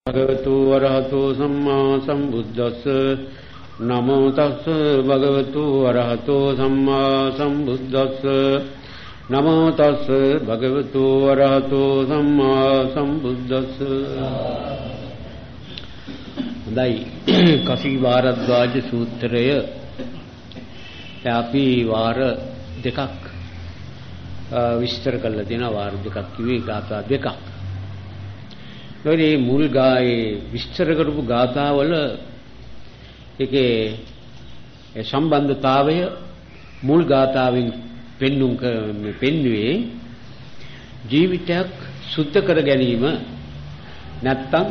भगवतो अरहतो सम्मा सम्बुद्धस्स नमो तस्स भगवतो अरहतो सम्मा सम्बुद्धस्स नमो तस्स भगवतो अरहतो सम्मा सम्बुद्धस्स හොඳයි කසී වාරද්වාජ සූත්‍රය අපි වාර දෙකක් විස්තර කරලා තියෙනවා වාර දෙකක් කිව්වේ ගාථා දෙකක්. ඒ මුල් ගායේ විස්තර කරපු ගාථාවල ඒකේ සම්බන්ධතාවය මුල් ගාථාවෙන් පෙන්වුවේ ජීවිතයක් සුද්ධ කර ගැනීම නැත්තම්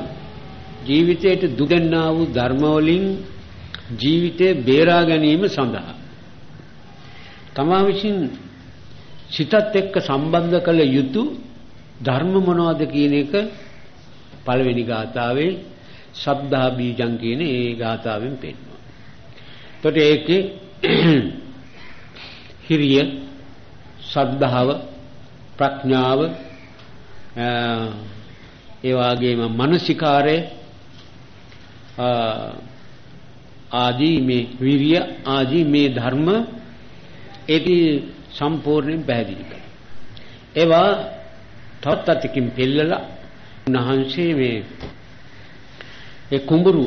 ජීවිතයට දුකෙන්නා වූ ධර්ම වලින් ජීවිතය බේරා ගැනීම සඳහා තමා විසින් සිතත් එක්ක සම්බන්ධ කළ යුතු ධර්ම මොනවද කියන එක පළවෙනි ගාථාවේ සද්ධා බීජං කියන ඒ ගාථාවෙන් පෙන්නනවා. එතකොට ඒකේ හිරිය, සද්ධාව, ප්‍රඥාව, ඒ වගේම මානසිකාරය ආදී මේ විරිය ආදී මේ ධර්ම ඒකී සම්පූර්ණයෙන් පැහැදිලි කරනවා. ඒවා තවත් අතකින් පෙළලා උන්වහන්සේ මේ ඒ කුඹුරු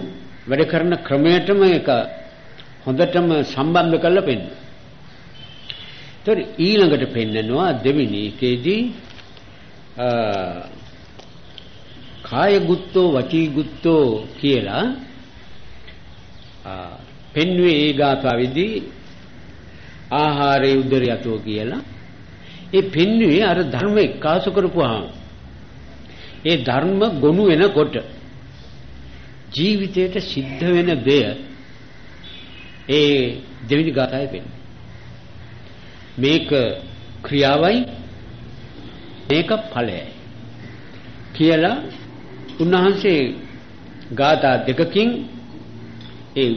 වැඩ කරන ක්‍රමයටම ඒක හොඳටම සම්බන්ධ කරලා පෙන්නනවා. ඒතර ඊළඟට පෙන්නනවා දෙවෙනි එකේදී කාය ගුත්තෝ වචී ගුත්තෝ කියලා පෙන්වුවේ ඒ ගාථාවේදී ආහාරේ උදරියතෝ කියලා ඒ පෙන්වුවේ අර ධර්ම එක්කාසු කරපුවාම ඒ ධර්ම ගොනු වෙනකොට ජීවිතයට සිද්ධ වෙන දෙය ඒ දෙවෙනි ගාථාවේ පෙන්වනවා. මේක ක්‍රියාවයි මේක ඵලයයි කියලා උන්වහන්සේ ගාථා දෙකකින් ඒ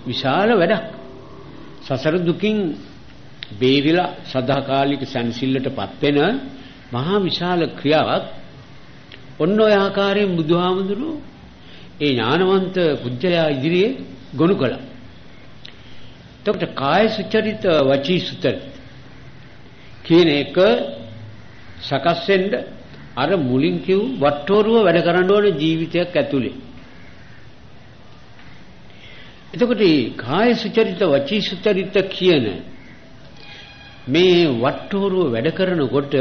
විශාල වැඩක් සසර දුකින් බේරිලා සදාකාලික සංසිල්ලටපත් වෙන මහා විශාල ක්‍රියාවක් ඔන්න ඔය ආකාරයෙන් බුදුහාමුදුරුවෝ ඒ ඥානවන්ත පුජ්‍යයා ඉදිරියේ ගොනු කළා. එතකොට කාය සුචරිත වචී සුචරිත කියන එක සකස් වෙන්න අර මුලින් කිව් වට්ටෝරුව වැඩ කරන්න ඕන ජීවිතයක් ඇතුලේ. එතකොට මේ කාය සුචරිත වචී සුචරිත කියන මේ වට්ටෝරුව වැඩ කරනකොට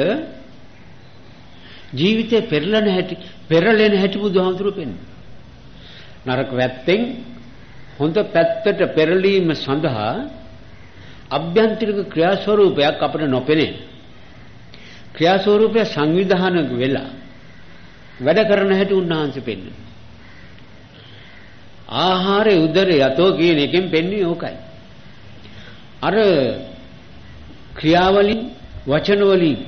ජීවිතේ පෙරලෙන හැටි බුදුහාමුදුරුවෝ පෙන්නනවා. නරක පැත්තෙන් හොඳ පැත්තට පෙරලීම සඳහා අභ්‍යන්තරික ක්‍රියාස්වරූපයක් අපිට නොපෙනේ. ක්‍රියාස්වරූපය සංවිධානය වෙලා වැඩ කරන හැටි උන්වහන්සේ පෙන්නනවා. ආහාරේ උදරේ යතෝ කියන එකෙන් පෙන්වන්නේ ඕකයි. අර ක්‍රියාවලින් වචන වලින්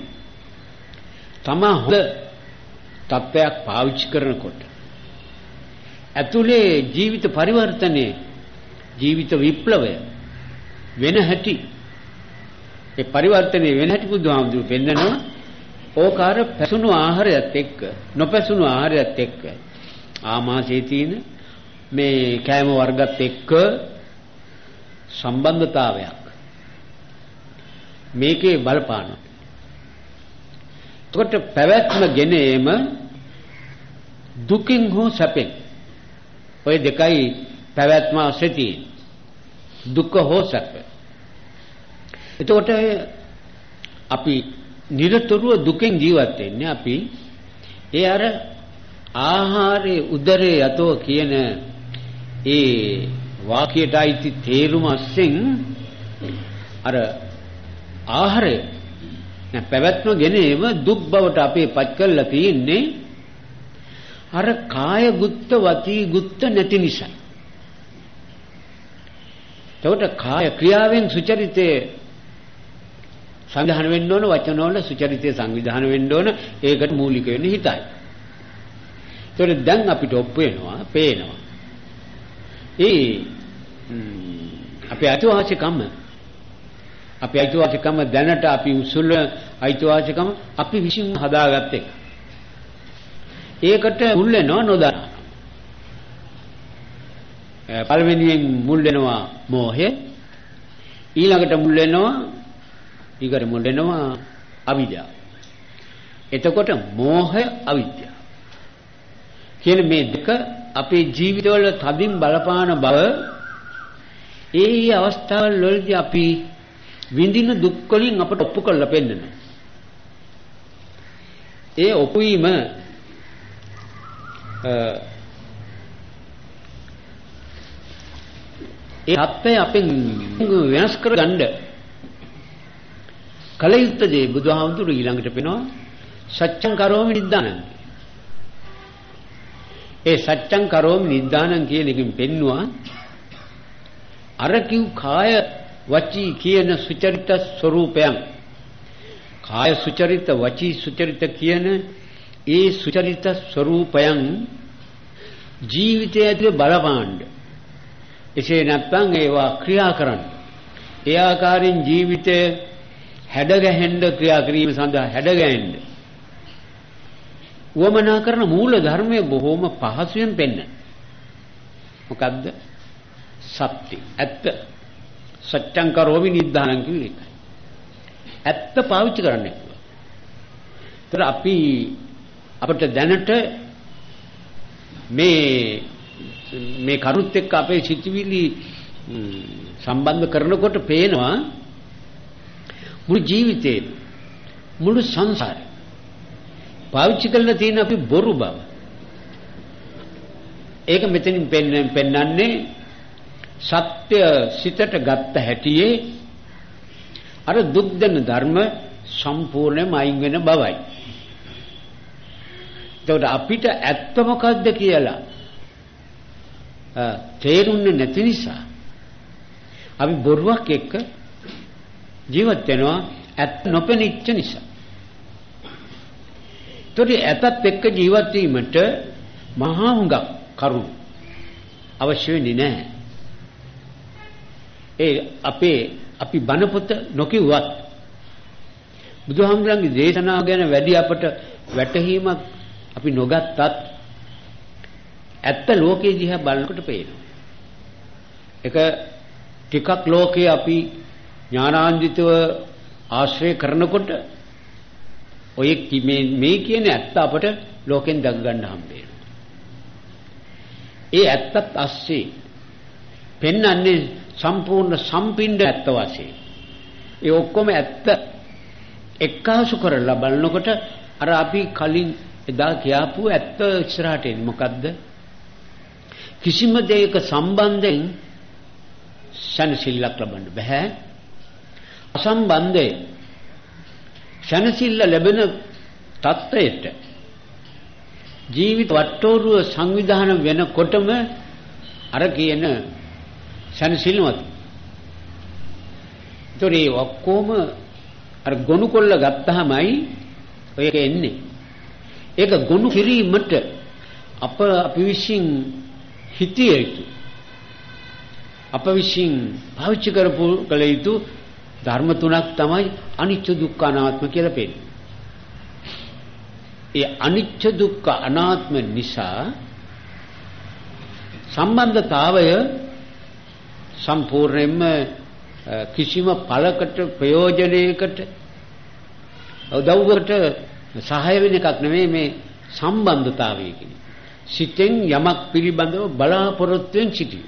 තමා හොඳ තත්ත්වයක් පාවිච්චි කරනකොට ඇතුලේ ජීවිත පරිවර්තනයේ ජීවිත විප්ලවය වෙන හැටි ඒ පරිවර්තනයේ වෙන හැටි බුදුහාමුදුරුවෝ පෙන්නනවා. ඕකාර පැසුණු ආහාරයත් එක්ක නොපැසුණු ආහාරයත් එක්ක ආමාශයේ තියෙන මේ කෑම වර්ගත් එක්ක සම්බන්ධතාවයක් මේකේ බලපානවා. එතකොට පැවැත්ම ගෙනේම දුකින් හෝ සැපෙන් ඔය දෙකයි පැවැත්ම ඇති දුක හෝ සැප. එතකොට අපි නිරතුරුව දුකෙන් ජීවත් වෙන්නේ අපි ඒ අර ආහාරේ උදරේ යතෝ කියන ඒ වාක්‍යයට අයිති තේරුම අස්සෙන් අර ආහාරය පැවැත්ම ගෙනේම දුක් බවට අපේ පත් කරලා තියෙන්නේ අර කාය ගුත්ත වචී ගුත්ත නැති නිසා. එතකොට කාය ක්‍රියාවෙන් සුචරිතේ සංවිධානය වෙන්න ඕන, වචනවල සුචරිතේ සංවිධානය වෙන්න ඕන. ඒකට මූලික වෙන්නේ හිතයි. එතකොට දැන් අපිට ඔප්පු වෙනවා, පේනවා. අපේ අයිතිවාසිකම දැනට අපි උසුල අයිතිවාසිකම අපි විසින් හදාගත්ත එක. ඒකට මුල් වෙනවා නොදන්න. පළවෙනියෙන් මුල් වෙනවා මෝහය. ඊළඟට මුල් වෙනවා අවිද්‍යාව. එතකොට මෝහය අවිද්‍යාව කියන මේ දෙක අපේ ජීවිතවල තදින් බලපාන බව ඒ අවස්ථාවල වලදී අපි විඳින දුක් වලින් අපට ඔප්පු කරලා පෙන්නනවා. ඒ ඔප්පු වීම ඒ හත්ය අපෙන් වෙනස් කරගන්න කල යුත්තේ බුදුහාමුදුරු ඊළඟට පෙනවා සත්‍යං කරෝමි නිද්දානං. ඒ සත්‍යං කරෝමි නිද්දානං කියන එකෙන් පෙන්නවා අර කිව් කාය වචී කියන සුචරිත ස්වરૂපයන්, කාය සුචරිත වචී සුචරිත කියන ඒ සුචරිත ස්වરૂපයන් ජීවිතය ඇතුලේ බලපාන්න. එසේ නැත්නම් ඒවා ක්‍රියා කරන්න. ඒ ආකාරයෙන් ජීවිතය හැඩගැහෙන්න ක්‍රියා කිරීම සඳහා හැඩගැහෙන්න වමනා කරන මූල ධර්මයේ බොහෝම පහසුවෙන් පෙන්න. මොකද්ද? සත්‍ය. ඇත්ත. සත්‍යං කරෝමි නිද්දානං කියන්නේ ඒකයි. ඇත්ත පාවිච්චි කරන්න ඕන. ඒතර අපිට දැනට මේ කරුත් එක්ක අපේ සිතිවිලි සම්බන්ධ කරනකොට පේනවා මුළු ජීවිතේ මුළු සංසාරේ පාවිච්චි කරලා තියෙන අපි බොරු බව. ඒක මෙතනින් පෙන්වන්නේ සත්‍ය සිතට ගත්ත හැටියේ අර දුක් දෙන ධර්ම සම්පූර්ණයෙන්ම අයින් වෙන බවයි. ඒකට අපිට ඇත්ත මොකද්ද කියලා තේරුන්නේ නැති නිසා අපි බොරුවක් එක්ක ජීවත් වෙනවා ඇත්ත නොපෙනිච්ච නිසා. ඒකට ඇත්තත් එක්ක ජීවත් වීමට මහා හුඟක් කරුණු අවශ්‍ය වෙන්නේ නැහැ. අපි බණ පොත නොකියුවත් බුදුහාමුදුරන්ගේ දේශනාව ගැන වැඩි අපට වැටහීමක් අපි නොගත්තත් ඇත්ත ලෝකයේ දිහා බලනකොට පේනවා. ඒක ටිකක් ලෝකයේ අපි ඥානාන්විතව ආශ්‍රය කරනකොට ඔය මේ කියන ඇත්ත අපට ලෝකෙන් දක ගන්න හම්බ වෙනවා. ඒ ඇත්තත් ASCII පෙන්වන්නේ සම්පූර්ණ සම්පින්ඩ ඇත්ත වශයෙන්. ඒ ඔක්කොම ඇත්ත එක්කාසු කරලා බලනකොට අර අපි කලින් එදා කියාපු ඇත්ත ඉස්සරහට එන්නේ මොකද්ද? කිසිම දෙයක සම්බන්ධයෙන් ශනසිල්ලක් ලබන්න බෑ. අසම්බන්ධයෙන් ශනසිල්ල ලැබෙන තත්ත්වයට ජීවිත වට්ටෝරුව සංවිධානය වෙනකොටම අර කියන ශනසිල්මත්. ඒතරේ ඔක්කොම අර ගොනු කොල්ල ගත්තාමයි ඔය එන්නේ. ඒක ගොනු කිරීමට අපි විශ්ින් හිතිය යුතු අප විශ්ින් පාවිච්චි කරපු කල යුතු ධර්ම තුනක් තමයි අනිත්‍ය දුක්ඛ අනාත්ම කියලා පෙන්නන්නේ. ඒ අනිත්‍ය දුක්ඛ අනාත්ම නිසා සම්බන්ධතාවය සම්පූර්ණයෙන්ම කිසිම ඵලකට ප්‍රයෝජනයකට උදව්වකට සහාය වෙන එකක් නෙමෙයි මේ සම්බන්ධතාවය කියන්නේ. සිතෙන් යමක් පිළිබඳව බලාපොරොත්තුෙන් සිටීම.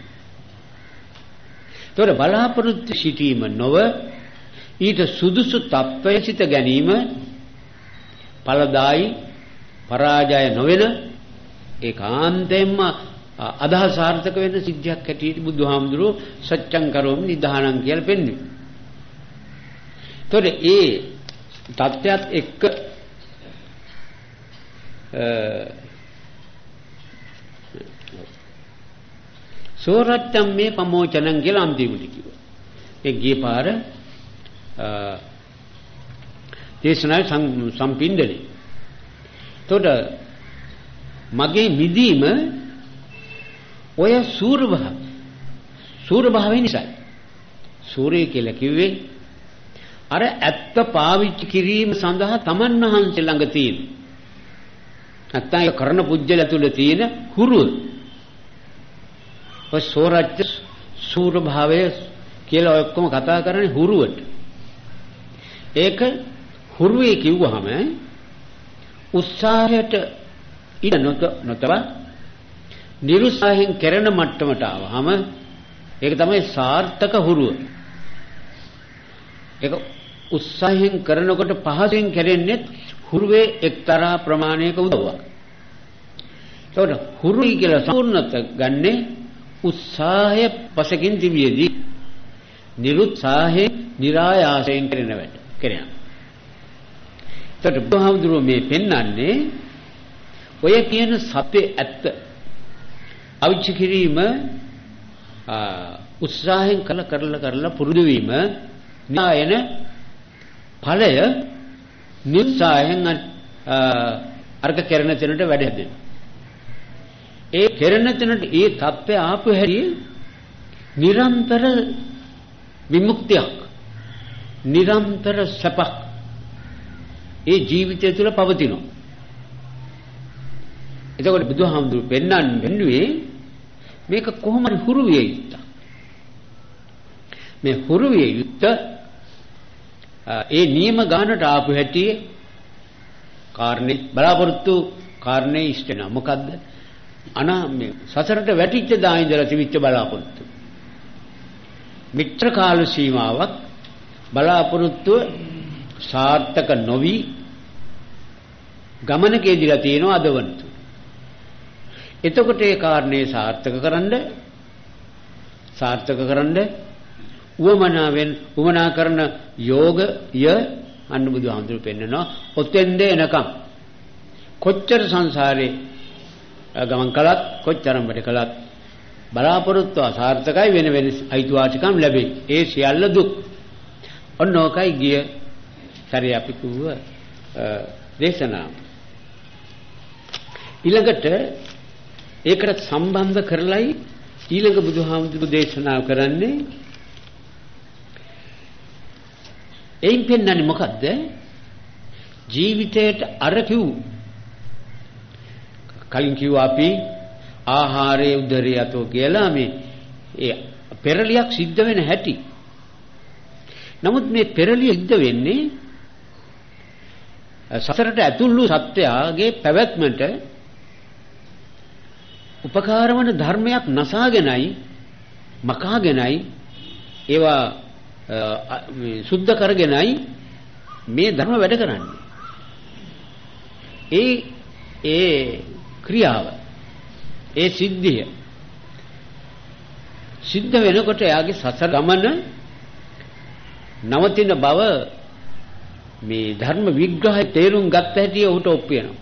ඒතොර බලාපොරොත්තු සිටීම නොව ඊට සුදුසු තත්වයේ සිට ගැනීම ඵලදායි පරාජය නොවන ඒකාන්තයෙන්ම අදහස සාර්ථක වෙන සිද්ධියක් හැටියට බුදුහාමුදුරුවෝ සත්‍යං කරෝමි නිදානං කියලා පෙන්වන්නේ. ඒතොර ඒ තත්ත්වයට එක්ක සෝරත්තම් මේ පමෝචනං කියලා අන්තිමට කිව්වා. ඒ ගිය පාර දේශනාවේ සම්පින්දනේ. එතකොට මගේ මිදීම ඔය සූරභාවය නිසායි. සූරය කියලා කිව්වේ අර ඇත්ත පාවිච්චි කිරීම සඳහා තමන් වහන්සේ ළඟ තියෙන නැත්තම් ඒ කරන පුජ්‍යල තුල තියෙන හුරුව. ඔය සෝරජ්‍ය සූර භාවය කියලා ඔය ඔක්කොම කතා කරන්නේ හුරුවට. ඒක හුරුවේ කිව්වහම උත්සාහයට ඉඩ නොතබ නිරුත්සාහයෙන් කරන මට්ටමට ආවහම ඒක තමයි සාර්ථක හුරුව. ඒක උත්සාහයෙන් කරනකොට පහසෙන් කරන්නේ හුරුවේ එක්තරා ප්‍රමාණයක උදව්වක්. ඒකට හුරුයි කියලා සම්පූර්ණත ගන්නෙ උත්සාහය පසකින් තිබියදී නිරුත්සාහයෙන් નિરાයාසයෙන් කරන වැඩ කරනවා. ඒකට බුදුහාමුදුරුවෝ මේ පෙන්වන්නේ ඔය කියන සත්‍ය ඇත්ත අවිච්ඡ කිරීම උත්සාහයෙන් කරලා පුරුදු වීම නායන ඵලය නිස්සායෙන් අර්ග කරන තැනට වැඩ හැදෙන. ඒ කරන තැනට ඒ தත්ත්වය ආපු හැටි නිරන්තර විමුක්තියක් නිරන්තර සපක් ඒ ජීවිතය තුළ පවතිනවා. එතකොට බුදුහාමුදුරු පෙන්වන්නේ මේක කොහොමද හුරු විය යුත්තේ? මේ හුරු විය යුත්තේ ඒ නියම ගානට ආපු හැටි කාරණේ බලාපොරොත්තු කාරණේ ඉෂ්ට වෙනවා. මොකද්ද? අනාමය සසරට වැටිච්ච දා ඉඳලා තිබිච්ච බලාපොරොත්තු. මිත්‍ර කාල සීමාවක් බලාපොරොත්තුව සාර්ථක නොවි ගමනකේදීලා තියෙනවා අදවන්තු. එතකොට ඒ කාරණේ සාර්ථක කරන්න උවමනා කරන යෝගය අන්න බුදුහාමුදුරු පෙන්නනවා. ඔතෙන්ද එනකම් කොච්චර සංසාරේ ගමන් කළත් කොච්චරම් වැඩ කළත් බලාපොරොත්තු අසාර්ථකයි වෙන අයිතිවාසිකම් ලැබේ. ඒ සියල්ල දුක්. ඔන්න ඕකයි ගිය සැරේ අපි කිව්ව දේශනාව. ඊළඟට ඒකට සම්බන්ධ කරලයි ඊළඟ බුදුහාමුදුරු දේශනා කරන්නේ. එයින් පෙන්වන්නේ මොකද්ද? ජීවිතයට අර කලින් කිව්වා අපි ආහාරයේ උදරයේ අතෝ කියලා මේ ඒ පෙරලියක් සිද්ධ වෙන හැටි. නමුත් මේ පෙරලිය සිද්ධ වෙන්නේ සසරට ඇතුළු සත්‍යයේ පැවැත්මට උපකාර වන ධර්මයක් නසාගෙනයි මකාගෙනයි ඒවා සුද්ධ කරගෙනයි මේ ධර්ම වැඩ කරන්නේ. ඒ ක්‍රියාව ඒ සිද්ධිය සිද්ධ වෙනකොට එයාගේ සසර ගමන නවතින බව මේ ධර්ම විග්‍රහය තේරුම් ගත්ත හැටි උට ඔප්පු වෙනවා.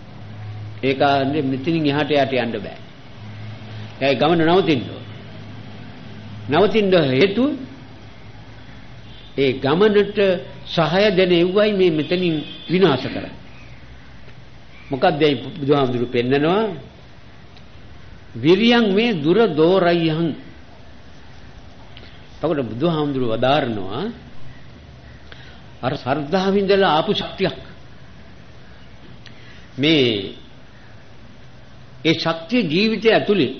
ඒක මෙතනින් එහාට යන්න බෑ. ඒ ගමන නවතින්න හේතුව ඒ ගමනට සහාය දෙන එව්වයි මේ මෙතනින් විනාශ කරන්නේ. මොකක්ද මේ බුදුහාමුදුරු පෙන්නනවා? විරියං මේ දුර දෝරයන්. එතකොට බුදුහාමුදුරු වදාරනවා අර සර්ධාවින්දලා ආපු ශක්තියක්. මේ ඒ ශක්තිය ජීවිතය ඇතුලේ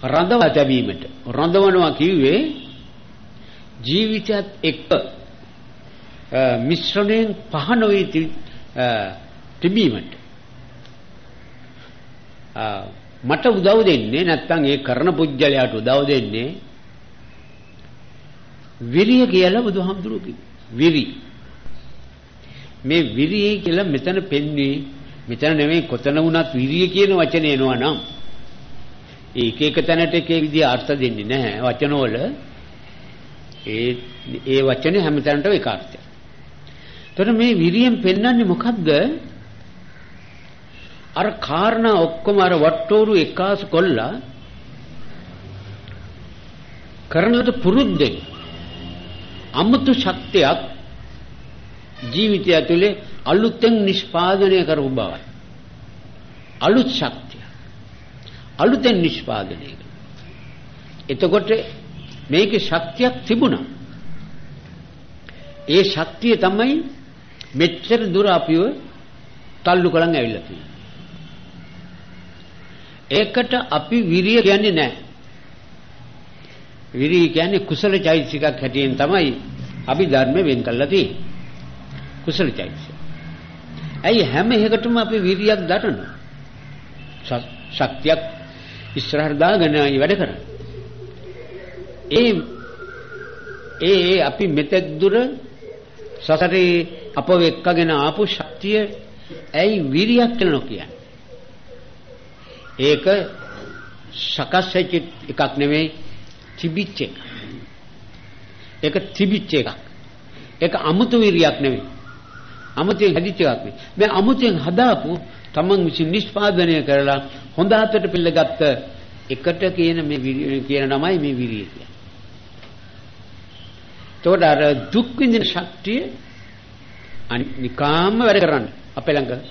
රඳවා තැබීමට රඳවනවා කිව්වේ ජීවිතයත් එක්ක මිශ්‍රණයෙන් පහන වේ තිබීමට මට උදව් දෙන්නේ නැත්නම් ඒ කරන පුජ්‍යලයට උදව් දෙන්නේ විරිය කියලා බුදුහාමුදුරුවෝ කිව්වා. විරි මේ විරිය කියලා මෙතන පෙන්නේ මෙතන නෙමෙයි කොතන වුණත් විරිය කියන වචනේ එනවා නම් ඒක තැනට එක විදිහ අර්ථ දෙන්නේ නැහැ වචනවල. ඒ වචනේ හැමතැනටම එක අර්ථයක්. එතකොට මේ විරියෙන් පෙන්වන්නේ මොකද්ද? අර කාරණා ඔක්කොම අර වට්ටෝරු එකාසු කොල්ලා කරනට පුරුද්දෙන් අමුතු ශක්තියක් ජීවිතය ඇතුලේ අලුතෙන් නිෂ්පාදනය කරපු බවයි. අලුත් ශක්තිය අලුතෙන් නිෂ්පාදනය කරනවා. එතකොට මේකේ ශක්තියක් තිබුණා. ඒ ශක්තිය තමයි මෙච්චර දුර අපිව තල්ලු කරන් ඇවිල්ලා තියෙනවා. ඒකට අපි විරිය කියන්නේ නැහැ. විරිය කියන්නේ කුසල චෛතසිකක් හැටියෙන් තමයි අපි ධර්ම වෙන් කරලා තියෙන්නේ. කුසල චෛතසික. ඇයි හැම එකටම අපි විරියක් දරනවා. ශක්තියක් ඉස්සරහට දාගෙන වැඩ කරන්නේ. ඒ අපි මෙතෙක් දුර සසරේ අපව එක්කගෙන ආපු ශක්තිය ඇයි විරියක් කියලා කියන්නේ? ඒක සකස් වෙච්ච එකක් නෙමෙයි, තිබිච්ච එකක්. ඒක තිබිච්ච එකක්. ඒක අමුතු විරියක් නෙමෙයි. අමුතුවෙන් හැදිච්ච එකක් නෙමෙයි. මේ අමුතුවෙන් හදාපු තමන් විසින් නිෂ්පාදනය කරලා හොඳ අතට පිළිගත්ත එකට කියන මේ කියන නමයි මේ විරිය කියන්නේ. ඒකට අර දුක් විඳින ශක්තිය අනිකාම වැඩ කරන්න අපේ ළඟ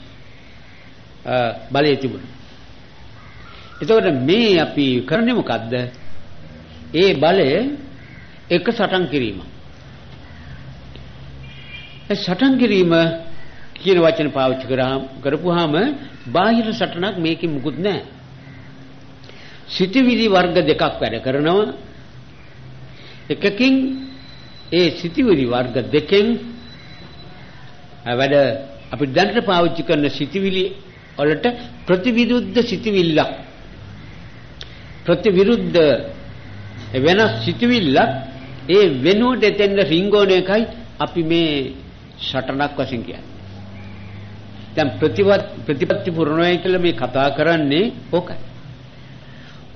බලය තිබුණා. එතකොට මේ අපි කරන්නේ මොකද්ද? ඒ බලය එක සටන් කිරීම. ඒ සටන් කිරීම කියන වචන පාවිච්චි කරපුවාම බාහිර සටනක් මේකේ මුකුත් නැහැ. සිතවිලි වර්ග දෙකක් වැඩ කරනවා. එකකින් ඒ සිතවිලි වර්ග දෙකෙන් වැඩ අපි දැනට පාවිච්චි කරන සිතවිලි වලට ප්‍රතිවිරුද්ධ සිතවිල්ලක්, ප්‍රතිවිරුද්ධ වෙනස් සිතවිල්ලක්, ඒ වෙනුවට එතෙන්ද රිංගෝන එකයි අපි මේ සටනක් වශයෙන් කියන්නේ. දැන් ප්‍රතිපත්ති පුරණය කියලා මේ කතා කරන්නේ ඕකයි.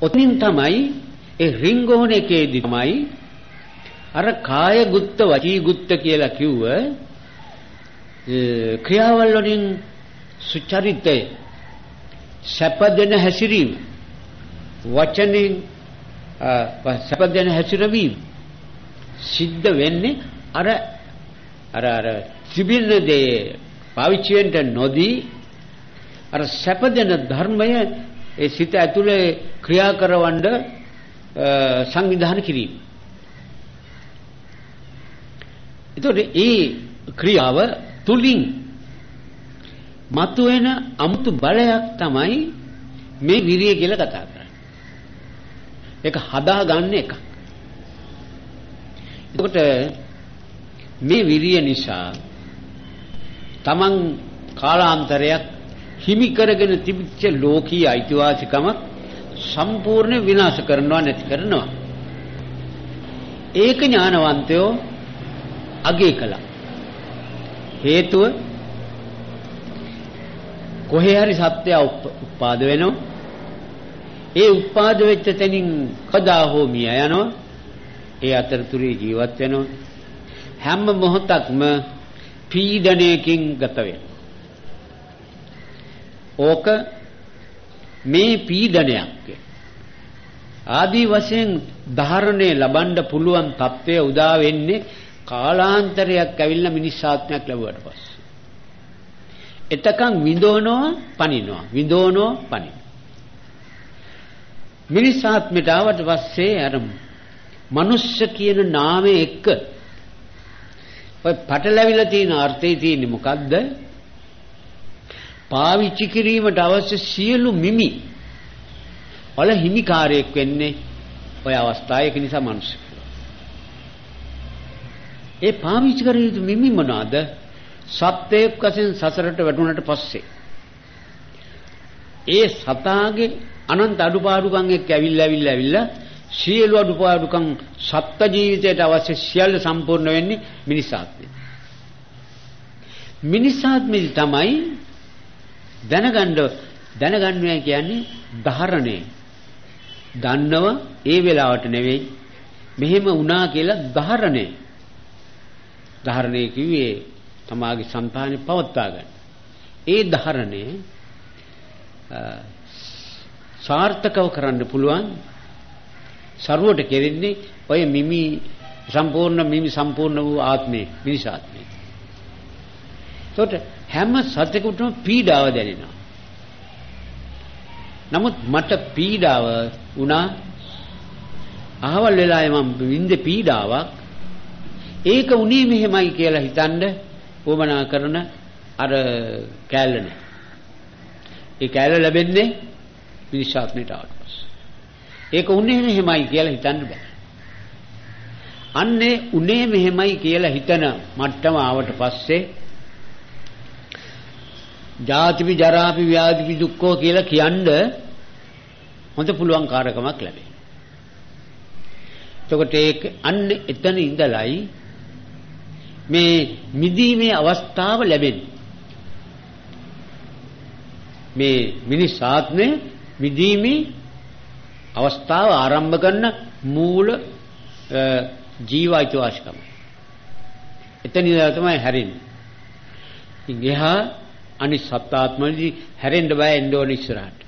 ඔතනින් තමයි ඒ රිංගෝන එකේදී තමයි අර කාය ගුත්ත වචී ගුත්ත කියලා කිව්ව ක්‍රියාවල් වලින් සුචරිතය සැපදෙන හැසිරීම, වචනෙන් සැපදෙන හැසිරවීම සිද්ධ වෙන්නේ අර තිබෙන දේ පාවිච්චි වෙන්න නොදී අර සැපදෙන ධර්මය ඒ සිත ඇතුලේ ක්‍රියා කරවන්න සංවිධානය කිරීම. එතකොට ඒ ක්‍රියාව තුලින් මතුවෙන අමුතු බලයක් තමයි මේ විරිය කියලා කතා කරන්නේ. ඒක හදාගන්න එකක්. එතකොට මේ විරිය නිසා තමන් කාලාන්තරයක් හිමි කරගෙන තිබිච්ච ලෝකීය අයිතිවාසිකම සම්පූර්ණ විනාශ කරනවා, නැති කරනවා. ඒක ඥානවන්තයෝ අගය කළා. හේතුව කොහේ හරි සත්‍ය උත්පාද වෙනවා. ඒ උත්පාද වෙච්ච තැනින් කදා හෝ මිය යනවා. ඒ අතරතුරේ ජීවත් වෙනවා. හැම මොහොතක්ම පීඩණයකින් ගත වෙනවා. ඕක මේ පීඩනයක් ආදී වශයෙන් ධාරණය ලබන්න පුළුවන් තත්ත්වය උදා වෙන්නේ කාලාන්තරයක් ඇවිල්ලා මිනිස් ආත්මයක් ලැබුවට පස්සේ. එතකන් විඳවනවා පනිනවා, විඳවනවා පනිනවා. මිනිස් ආත්මයට ආවට පස්සේ අර මනුෂ්‍ය කියන නාමයේ එක්ක ඔය පටලැවිලා තියෙන අර්ථය තියෙන්නේ මොකද්ද? පාවිච්චි කිරීමට අවශ්‍ය සියලු මිමි වල හිමිකාරයෙක් වෙන්නේ ඔය අවස්ථාවේ. ඒක නිසා මනුෂ්‍ය. ඒ පාවිච්චි කර යුතු මිමි මොනවාද? සත්‍යයක් වශයෙන් සසරට වැටුණට පස්සේ ඒ සතාගේ අනන්ත අඩුපාඩුකම් එක්ක ඇවිල්ලා සියලු අඩුපාඩුකම් සත්ත්ව ජීවිතයට අවශ්‍ය සියල්ල සම්පූර්ණ වෙන්නේ මිනිස් ආත්මෙ. මිනිස් ආත්මෙ තමයි දැනගන්නවා කියන්නේ ධාරණය. දන්නව ඒ වෙලාවට නෙවෙයි මෙහෙම වුණා කියලා ධාරණය. ධාරණය කිව්වේ තමාගේ సంతානෙ පවත්වා ගන්න. ඒ ධාරණය සාර්ථකව කරන්න පුළුවන් සරුවට කෙරෙන්නේ ඔය මිමි සම්පූර්ණ වූ ආත්මේ, මිනිස් ආත්මේ. ඒකට හැම සතෙකුටම පීඩාව දැනෙනවා. නමුත් මට පීඩාව වුණා අහවල් වෙලාවේ මම විඳ පීඩාවක්. ඒක උනේ මෙහෙමයි කියලා හිතන්න උවමනා කරන අර කැලේ නැහැ. ඒ කැලේ ලැබෙන්නේ මිනිස් ආත්මයට ආවට පස්සේ. ඒක උනේ මෙහෙමයි කියලා හිතන්න බෑ. අන්නේ උනේ මෙහෙමයි කියලා හිතන මට්ටම ආවට පස්සේ ජාතිපි ජරාපි ව්‍යාධිපි දුක්ඛෝ කියලා කියන්න හොඳ පුළුවන් කාර්යකමක් ලැබේ. එතකොට ඒක අන්නේ එතන ඉඳලයි මේ මිදීමේ අවස්ථාව ලැබෙන්නේ. මේ මිනිස් ආත්මේ මිදීමේ අවස්ථාව ආරම්භ කරන මූල ජීවයිත වාසිකම. එතන ඉඳලා තමයි හැරෙන්නේ. ඉතින් එහා අනිත් සත්‍යාත්මවලදී හැරෙන්න බෑ එන්න ඕන ඉස්සරහට.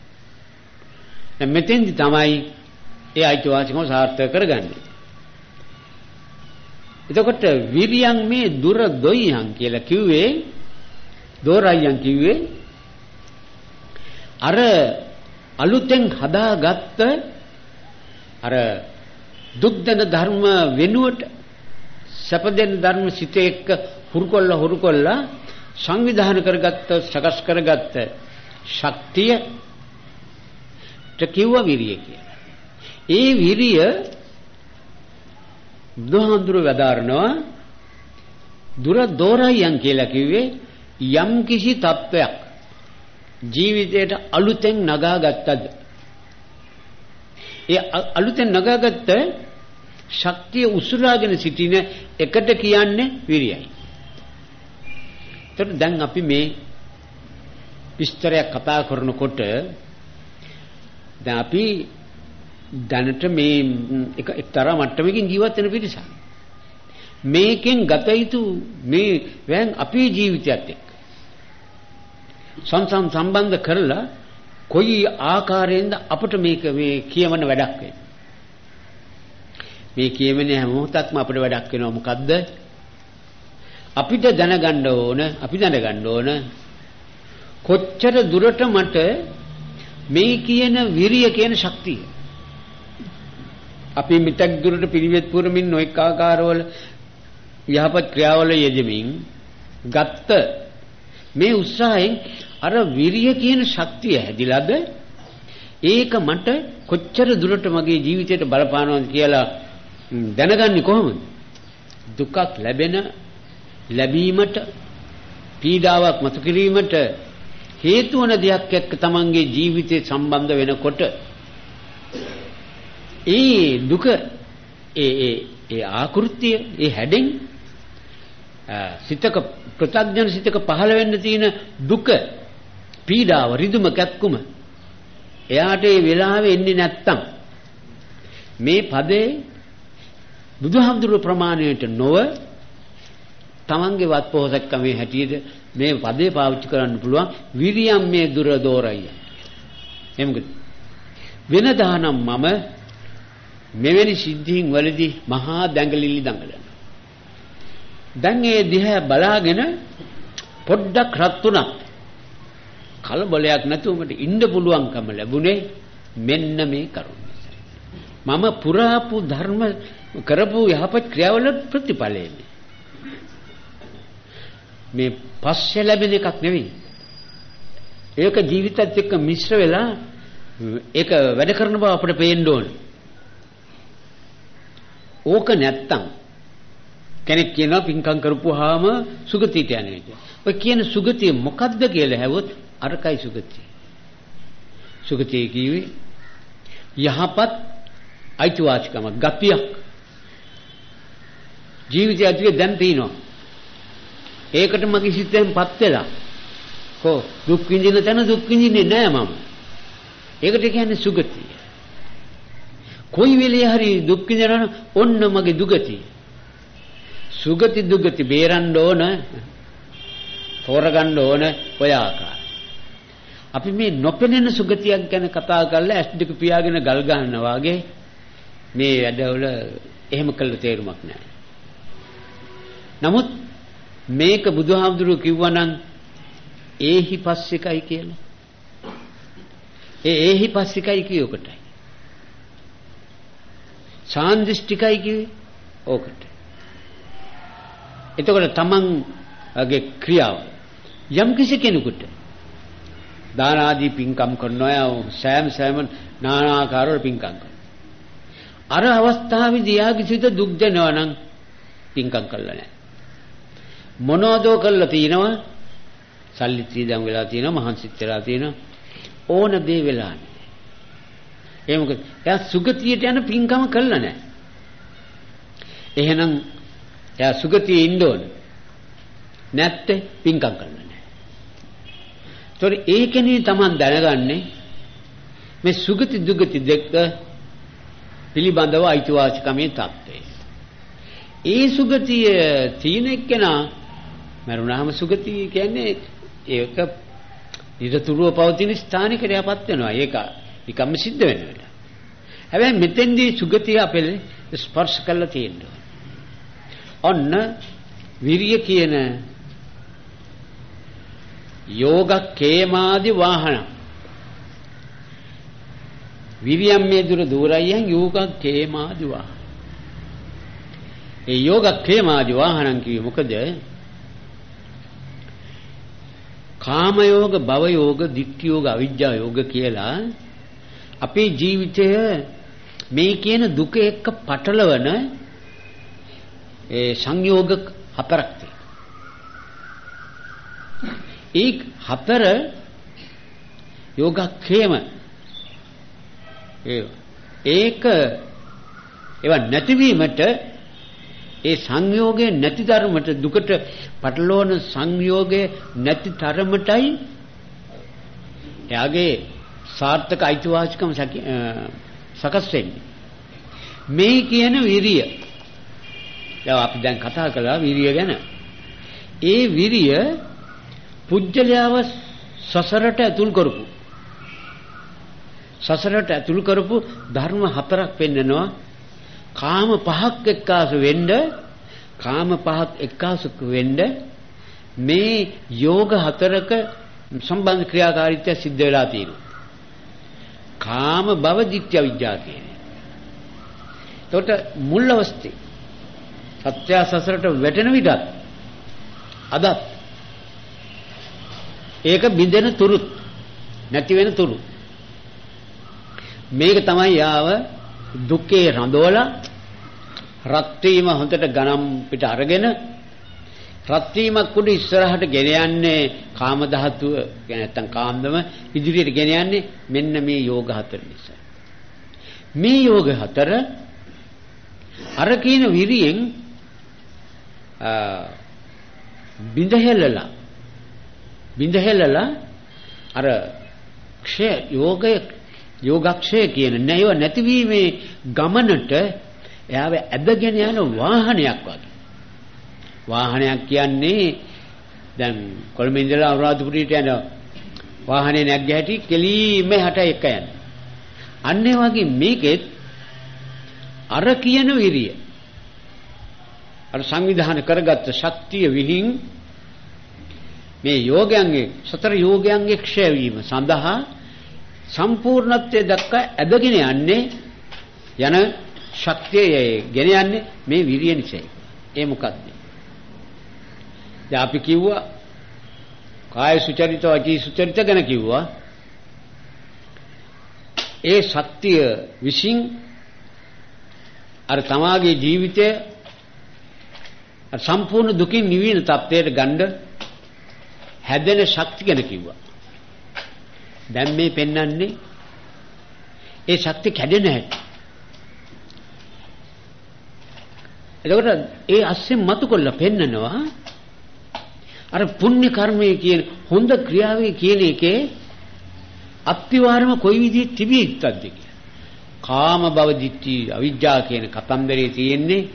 දැන් මෙතෙන්දි තමයි ඒ අයිතිවාසිකම සාර්ථක කරගන්නේ. එතකොට විරියන් මේ දුර දොයියන් කියලා කිව්වේ දෝරයන් කිව්වේ අර අලුතෙන් හදාගත්ත අර දුක් දෙන ධර්ම වෙනුවට සැප දෙන ධර්ම සිත එක්ක හුරු කොල්ලා සංවිධානය කරගත්ත සකස් කරගත්ත ශක්තියට කිව්වා විරිය කියලා. ඒ විරිය බුදුහාමුදුරුවෝ වදාරනවා දුර දෝරයන් කියලා කිව්වේ යම් කිසි තත්වයක් ජීවිතයට අලුතෙන් නගාගත්තද ඒ අලුතෙන් නගාගත්ත ශක්තිය උසුලාගෙන සිටින එකට කියන්නේ විරියයි. එතකොට දැන් අපි මේ විස්තරයක් කතා කරනකොට දැන් අපි දැනට මේ එක්තරා මට්ටමකින් ජීවත් වෙන පිරිසක්. මේකෙන් ගත යුතු මේ වැන් අපේ ජීවිතයත් එක්ක සම්බන්ධ කරලා කොයි ආකාරයෙන්ද අපිට මේක මේ කියවන වැඩක් වෙන්නේ. මේ කියවන්නේ හැම මොහොතක්ම අපිට වැඩක් වෙනවා. මොකද්ද? අපිට දැනගන්න ඕන කොච්චර දුරට මට මේ කියන විරිය කියන ශක්තිය අපි මිත්‍යක් දුරට පිළිවෙත් පුරමින් නොඑක ආකාරවල යහපත් ක්‍රියාවල යෙදෙමින් ගත්ත මේ උත්සාහයෙන් අර විරිය කියන ශක්තිය හැදිලාද ඒක මට කොච්චර දුරට මගේ ජීවිතයට බලපානවද කියලා දැනගන්නේ කොහොමද? දුකක් ලැබීමට පීඩාවක් මතු කිරීමට හේතු වන දෙයක් එක්ක තමන්ගේ ජීවිතේ සම්බන්ධ වෙනකොට ඒ දුක ඒ ආකෘතිය ඒ හැඩෙන් සිතක ප්‍රත්‍යඥ සිතක පහළ වෙන්න තියෙන දුක පීඩාව රිදුම කැක්කුම එයාට ඒ වෙලාවෙ එන්නේ නැත්තම් මේ පදේ බුදුහාමුදුරුවෝ ප්‍රමාණයට නොව තමන්ගේ වත් පොහසත්කමේ හැටියට මේ පදේ පාවිච්චි කරන්න පුළුවන් විරියම් මේ දුර දෝරය. එමුකද වෙනදානම් මම මෙවැනි සිද්ධීන් වලදී මහා දැඟලිලි දඟලනවා. දැන් ඒ දිහා බලාගෙන පොඩ්ඩක් රත් වුණා. කලබලයක් නැතුව මට ඉන්න පුළුවන්කම ලැබුණේ මෙන්න මේ කරුණ නිසා. මම පුරාපු ධර්ම කරපු යහපත් ක්‍රියාවල ප්‍රතිඵලයයි. මේ පස්සේ ලැබෙන එකක් නෙවෙයි. ඒක ජීවිතත් එක්ක මිශ්‍ර වෙලා ඒක වැඩ කරන බව අපිට පේන්න ඕන. ඕක නැත්තම් කෙනෙක් කියනවා පින්කම් කරපුවාම සුගතියට යන්නේ කියලා. ඔය කියන සුගතිය මොකද්ද කියලා හැවොත් අරකයි සුගතිය. සුගතිය කිව්වේ යහපත් අයිතිවාසිකමක් ගතියක් ජීවිතය ඇතුලේ දැන් තියෙනවා. ඒකට මගේ සිතෙන්පත් වෙලා දුක් විඳින තැන දුක් විඳින්නේ නෑ මම. ඒකට කියන්නේ සුගතිය. කොයි වෙලේ හරි දුක් විඳිනවා ඔන්න මගේ දුගතිය. සුගති දුගති බේරන්න ඕන තෝරගන්න ඕන ඔය ආකාරය. අපි මේ නොපෙනෙන සුගතියක් ගැන කතා කරලා ඇස් දෙක පියාගෙන ගල් ගන්නවා වගේ මේ වැඩවල එහෙම කළ තේරුමක් නැහැ. නමුත් මේක බුදුහාමුදුරුවෝ කිව්වනම් ඒහි පස්සිකයි කියලා. ඒහි පස්සිකයි කියෝකටයි. සාන්දිෂ්ඨිකයි කිව්වේ ඕකට. එතකොට තමන්ගේ ක්‍රියාව යම් කිසි කෙනෙකුට දාන ආදී පින්කම් කරනවා. සෑම নানা ආකාරවල පින්කම් කරනවා. අර අවස්ථාවේදී යාගේ සිත දුක් දෙනවා නම් පින්කම් කළා නැහැ. මොනවදෝ කළා තිනවා? සල්ලි ත්‍රිදම් වෙලා තිනවා, මහන්සිත් වෙලා තිනවා. ඕන දේ වෙලා නැහැ. ඒ මොකද? එයා සුගතියට යන පින්කම කළා නැහැ. එහෙනම් එයා සුගතියේ ඉන්න ඕන. නැත්තේ පින්කම් කළා නැහැ. ඒතොර ඒකනේ Taman දැනගන්නේ මේ සුගති දුගති දෙක පිළිබඳව අයිතිවාසිකමේ தත්ත්වය. ඒ සුගතිය තීන එක්කෙනා මරුණාම සුගතිය කියන්නේ ඒක නිරතුරුව පවතින ස්ථානිකට යපත් වෙනවා. ඒක නිකම්ම සිද්ධ වෙනවා. හැබැයි මෙතෙන්දී සුගතිය අපේ ස්පර්ශ කළා තියෙනවා. ඔන්න විරිය කියන යෝගක්ඛේමාදි වාහන විරියම් මේ දුර දూరයන් යෝගක්ඛේමාදි වාහන. ඒ යෝගක්ඛේමාදි වාහනන් කිව්වේ මොකද? කාම යෝග, භව යෝග, ditthi යෝග, අවිජ්ජා යෝග කියලා අපේ ජීවිතය මේ කියන දුක එක්ක පටලවන ඒ සංයෝග හතරක් තියෙනවා. ඒ හතර යෝගක්ඛේම ඒක ඒවා නැතිවීමට ඒ සංයෝගයේ නැති ධර්මයට දුකට පටලවන සංයෝගයේ නැති තරමටයි එයාගේ සාර්ථක අයිතිවාසිකම සකස් වෙන්නේ. මේ කියන විරිය. දැන් අපි දැන් කතා කළා විරිය ගැන. ඒ විරිය පුජ්‍යලයව සසරට ඇතුල් කරපු ධර්ම හතරක් පෙන්නනවා. කාම පහක් එක්කාසු වෙන්න මේ යෝග හතරක සම්බන්ධ ක්‍රියාකාරීත්වය සිද්ධ වෙලා තියෙනවා. කාම භව ditthya විඥා කියන්නේ. එතකොට මුල් අවස්ථේ සත්‍ය සසරට වැටෙන විටත් අදත් ඒක බින්දෙන තුරුත් නැති වෙන තුරු මේක තමයි යාව දුකේ රඳවලා රත් වීම හොඳට ගණන් පිට අරගෙන රත් වීමක් උඩ ඉස්සරහට ගෙන යන්නේ කාම ධාතුව නැත්තම් කාන්දම ඉදිරියට ගෙන යන්නේ මෙන්න මේ යෝග හතර නිසා. මේ යෝග හතර අර කියන විරියෙන් බින්දහෙලලා අර ක්ෂය යෝගක්ෂය කියන නේව නැතිවීමේ ගමනට එයාව ඇදගෙන යන වාහනයක් වගේ. වාහනයක් කියන්නේ දැන් කොළඹ ඉඳලා අනුරාධපුරයට යන වාහනේ නැග්ග හැටි කෙලින්ම හට එක යන. අන්න ඒ වගේ මේකෙත් අර කියන විරිය අර සංවිධානය කරගත්ත ශක්තිය විහිං මේ යෝගයන්ගේ සතර යෝගයන්ගේ ක්ෂය වීම සඳහා සම්පූර්ණත්වයේ දක්වා ඇදගෙන යන්නේ යන ශක්තිය ගෙන යන්නේ මේ විරිය නිසායි. ඒ මොකද්ද? දැන් අපි කිව්වා කාය සුචරිත වචී සුචරිත ගැන කිව්වා. ඒ ශක්තිය විසින් අර තමාගේ ජීවිතය සම්පූර්ණ දුකින් නිවින තත්ත්වයට ගන්න හැදෙන ශක්තිය ගැන කිව්වා. දැන් මේ පෙන්වන්නේ ඒ ශක්තිය කැඩෙන හැටි. එතකොට ඒ අස්සෙන් මතු කොල්ල පෙන්නනවා අර පුණ්‍ය කර්මයේ කියන හොඳ ක්‍රියාවේ කියන එකේ අත්විවරම කොයි විදිහට තිබී ඉත්තක්ද කියලා. කාම භව දිට්ඨි අවිජ්ජා කියන කතන්දරේ තියෙන්නේ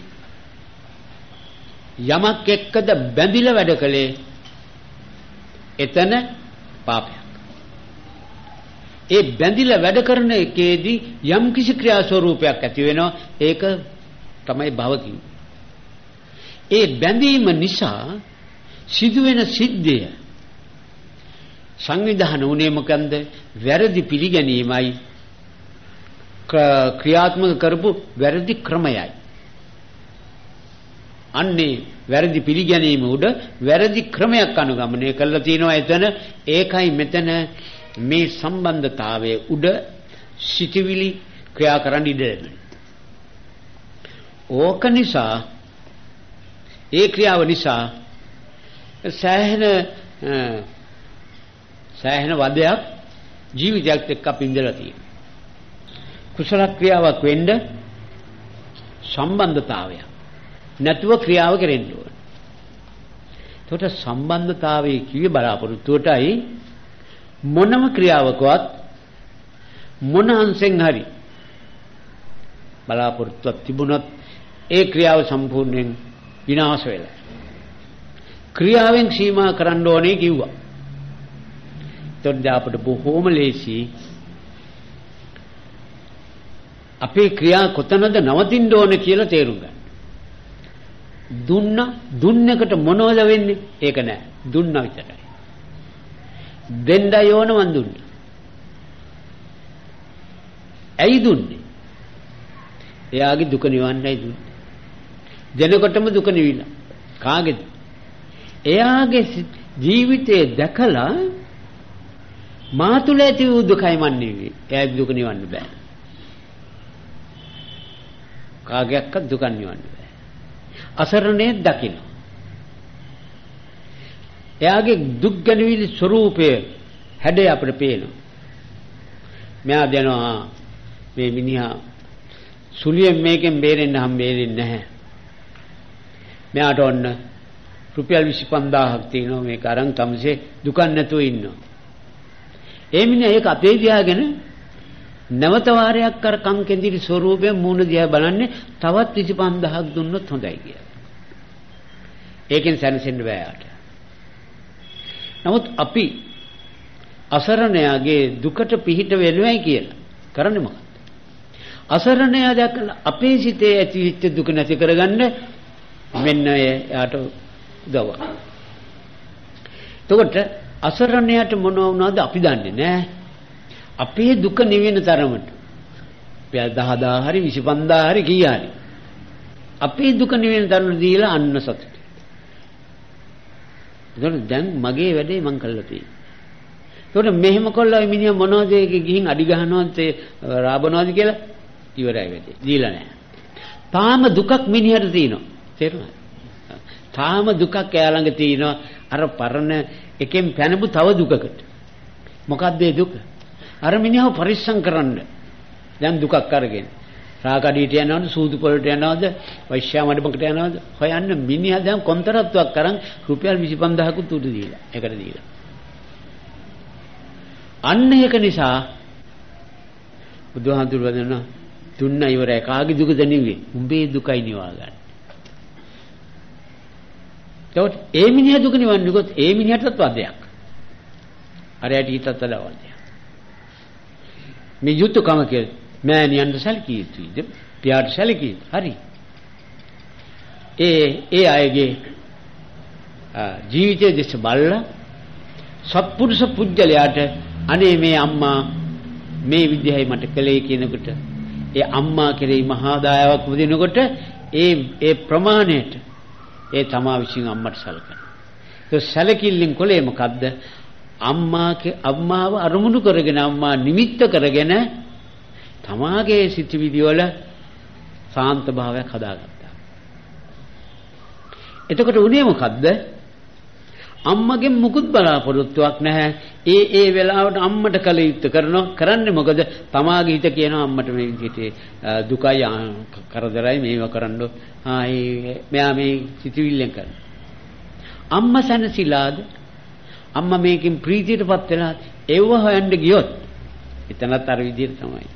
යමක් එක්කද බැඳිලා වැඩ කළේ එතන පාපයක්. ඒ බැඳිලා වැඩ කරන එකේදී යම් කිසි ක්‍රියා ස්වරූපයක් ඇති වෙනවා. ඒක තමයි භව කියන්නේ. ඒ බැඳීම නිසා සිදුවෙන සිද්ධිය සංවිධාන උනේ මොකන්ද? වැරදි පිළිගැනීමයි ක්‍රියාත්මක කරපු වැරදි ක්‍රමයයි. අන්නේ වැරදි පිළිගැනීම උඩ වැරදි ක්‍රමයක් අනුගමනය කරලා තිනවා. එතන ඒකයි මෙතන මේ සම්බන්ධතාවයේ උඩ සිටිවිලි ක්‍රියා කරන්න ඉඩ ලැබෙනවා. ඕක නිසා ඒ ක්‍රියාව නිසා සෑහෙන වදයක් ජීවිතයක් එක්ක අපි ඉඳලා තියෙනවා. කුසල ක්‍රියාවක් වෙන්න සම්බන්ධතාවය නැතුව ක්‍රියාව කෙරෙන්න ඕන. ඒකට සම්බන්ධතාවයේ කිව්වේ බලාපොරොත්තුවටයි මොනම ක්‍රියාවකවත් මොන අංශෙන් හරි බලාපොරොත්තුවක් තිබුණොත් ඒ ක්‍රියාව සම්පූර්ණයෙන් විනාශ වෙලා. ක්‍රියාවෙන් සීමා කරන්න ඕනේ කිව්වා. ඒත් අපිට බොහෝම ලේසි අපේ ක්‍රියා කොතනද නවතින්න ඕන කියලා තේරුම් ගන්න. දුන්නකට මොනවද වෙන්නේ? ඒක නෑ. දුන්නා විතරයි. දෙන්නයි ඕන මන් දුන්නා. ඇයි දුන්නේ? එයාගේ දුක නිවන්නයි දුන්නේ. දෙනකොටම දුක නිවිලා. කාගේද? එයාගේ ජීවිතේ දැකලා මා තුළ ඇති වූ දුකයි මන් නෙවෙයි. එයාගේ දුක නිවන්න බෑ. කාගේක්වත් දුක නිවන්න බෑ. අසරණේ දකින්න. එයාගේ දුක් ගැනවිලි ස්වરૂපය හැඩය අපිට පේනවා. මෙයා දෙනවා මේ මිනිහා සුලියෙන් මේකෙන් බේරෙන්න හම්බෙන්නේ නැහැ. මෙයාට ඔන්න රුපියල් 25000ක් තියෙනවා මේක අරන් තමසේ දුක නැතුව ඉන්නවා. ඒ මිනිහා ඒක අපේ දිහාගෙන නැවත වාරයක් අර කම් කෙඳිරි ස්වરૂපයෙන් මූණ දිහා බලන්නේ තවත් 25000ක් දුන්නොත් හොඳයි කියලා. ඒකෙන් සැනසෙන්න බෑ යාට. නමුත් අපි අසරණයාගේ දුකට පිහිට වෙනවයි කියලා කරන්නේ මොකක්ද? අසරණයා දැකලා අපේ සිතේ ඇතිවෙච්ච දුක නැති කරගන්න මෙන්න යාට උදව්. එතකොට අසරණයාට මොන වුණාද අපි දන්නේ නැහැ. අපේ දුක නිවෙන තරමට 10000 හරි 25000 හරි කී හරි අපේ දුක නිවෙන තරමට දීලා අන්න සතුටු. ඒකට දැන් මගේ වැඩේ මං කළා තියෙන්නේ. ඒකට මෙහෙම කළා මිනිහා මොනවද ඒක ගිහින් අඩි ගහනවද රාබනවද කියලා ඉවරයි වැඩේ. දීලා නැහැ. තාම දුකක් මිනිහට තියෙනවා. තේරුණාද? තාම දුකක් එයා ළඟ තියෙනවා. අර පරණ එකෙන් පැනපු තව දුකකට. මොකද්ද ඒ දුක? අර මිනිහව පරිස්සම් කරන්න. දැන් දුකක් අරගෙන රාකඩියට යනවද සූදු පොළට යනවද වෛශ්‍යා මඩමකට යනවද හොයන්න මිනිහා දැන් කොන්තරත්තුවක් අරන් රුපියල් 25000කුත් උඩ දීලා. ඒකට දීලා. අන්න ඒක නිසා බුදුහාමුදුරු වදන දුන්න ඉවරයි කාගේ දුකද නෙවෙයි උඹේ දුකයි නිවා ගන්න. ඒත් ඒ මිනිහා දුක නිවන්නේ කොත් ඒ මිනිහටත් වදයක්. අර යටි හිතත් වඩා වදයක්. මේ යුතුයකම කියලා මෑණියන්ට සැලකිය යුතුයිද? පියාට සැලකිය යුතුයි. හරි. ඒ අයගේ ජීවිතයේ දෙස බලලා සත්පුරුෂ පුජ්‍යලයාට අනේ මේ අම්මා මේ විදිහයි මට කළේ කියනකොට ඒ අම්මා කෙරෙහි මහා දයාවක් උදිනකොට ඒ ප්‍රමාණයට ඒ තමා විසින් අම්මට සැලකනවා. ඒ සැලකිල්ලෙන් කොලේ මොකද්ද? අම්මාව අරමුණු කරගෙන අම්මා නිමිත්ත කරගෙන තමාගේ සිතුවිලි වල සාන්ත භාවයක් හදාගත්තා. එතකොට උනේ මොකද්ද? අම්මගෙන් මුකුත් බලාපොරොත්තුවක් නැහැ. ඒ වෙලාවට අම්මට කල යුත්තේ කරන්නේ මොකද? තමාගේ හිත කියනවා අම්මට මේ විදිහට දුකයි කරදරයි මේව කරන්න. මෙයා මේ සිතුවිල්ලෙන් කරන. අම්මා සැනසීලාද? අම්මා මේකෙන් ප්‍රීතියටපත් වෙලා ඒව හොයන්න ගියොත් එතනත් අර විදිහට තමයි.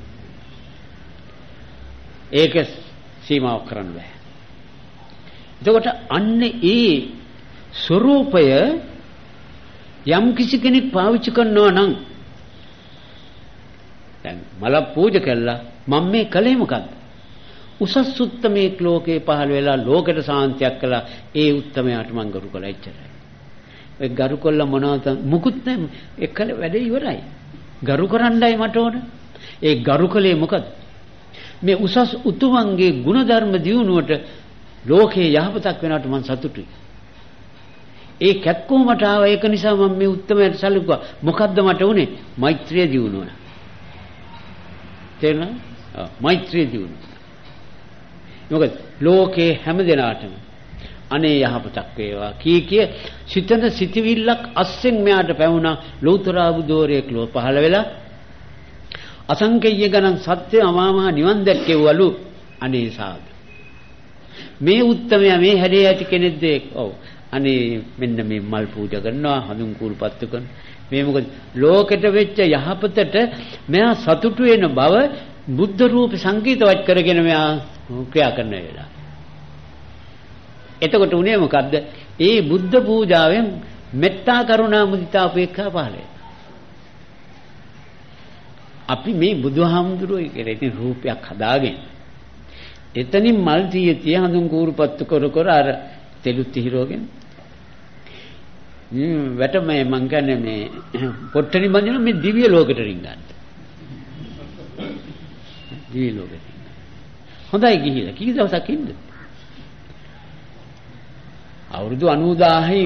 ඒක සීමාවක් කරන්න බෑ. එතකොට අන්න ඒ ස්වરૂපය යම් කිසි කෙනෙක් පාවිච්චි කරනවා නම් දැන් මල පූජා කළා මම මේ කලේ මොකද්ද? උසස් උත්තමයේ ලෝකේ පහළ වෙලා ලෝකෙට සාන්තියක් කළා ඒ උත්තමයාට මං ගරු කළා එච්චරයි. ඒ ගරු කළ මොනවද මුකුත් නැහැ එකල වැඩේ ඉවරයි. ගරු කරන්නයි මට ඕන. ඒ ගරු කලේ මොකද? මේ උසස් උතුමන්ගේ ගුණධර්ම දියුණුවට ලෝකේ යහපතක් වෙනවට මං සතුටුයි. ඒ කැක්කුමට ආව ඒක නිසා මම මේ උත්තරයට සැලකුවා. මොකද්ද මට උනේ? මෛත්‍රිය දියුණුව. තේරෙනවද? මෛත්‍රිය දියුණුව. මොකද ලෝකේ හැම දෙනාටම අනේ යහපතක් වේවා කී සිතන සිතවිල්ලක් අස්සෙන් මෙයාට පැවුණා. ලෞතර බුදෝරයෙක් ලෝ පහළ වෙලා අසංකේය ගණන් සත්‍ය අමාමහා නිවන් දැක්කේවලු. අනේ සාදු. මේ උත්තමයා මේ හැඩේ ඇති කෙනෙක්ද? ඔව්. අනේ මෙන්න මේ මල් පූජා කරනවා, හඳුන් කුරුපත්තු කරනවා. මේ මොකද ලෝකෙට වෙච්ච යහපතට මෙයා සතුටු වෙන බව බුද්ධ රූප සංකේතවත් කරගෙන මෙයා ක්‍රියා කරන වෙලාව. එතකොට උනේ මොකද්ද? ඒ බුද්ධ පූජාවෙන් මෙත්තා කරුණා මුදිතා උපේක්ඛා පහළ වෙනවා. අපි මේ බුදුහාමුදුරුවෝ කියලා ඉතින් රූපයක් හදාගෙන එතනින් මල් තිය හඳුන් කුරුපත්තු කර අර තෙලුත් හිරෝගෙන වැට මං කියන්නේ මේ පොට්ටනි බඳින මේ දිව්‍ය ලෝකෙට රින්ගන්න. දිව්‍ය ලෝකෙට. හොඳයි ගිහිලා කී දවසක් ඉන්නද? අවුරුදු 90000යි